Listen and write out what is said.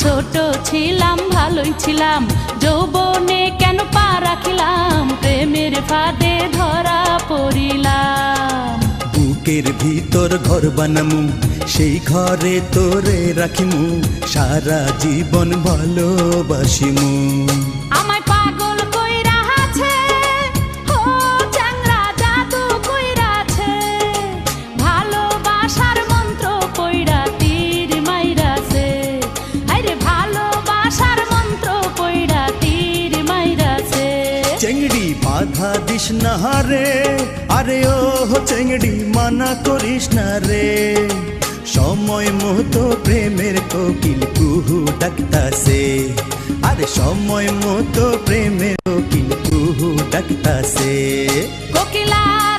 ছোট ছিলাম ভালোই ছিলাম, যৌবনে কেন পা রাখিলাম, প্রেমের ফাঁদে ধরা পড়িলাম। বুকের ভিতর ঘর বানামু, সেই ঘরে তোরে রাখিমু, সারা জীবন ভালোবাসিমু। আমায় পাগল কইরাছে, ও চ্যাংড়া জাদু কইরাছে, ভালোবাসার মন্ত্র পইড়া তীর মাইরাছে। আরে ভালোবাসার মন্ত্র পইড়া তীর মাইরাছে। চেংড়ি বাধা দিস না রে, আরে ও চেংড়ি মানা করিস না রে, সময় মতো প্রেমের কোকিল কুহু ডাকতাছে, আরে সময় মতো প্রেমের কোকিল কুহু ডাকতাছে। কোকিলার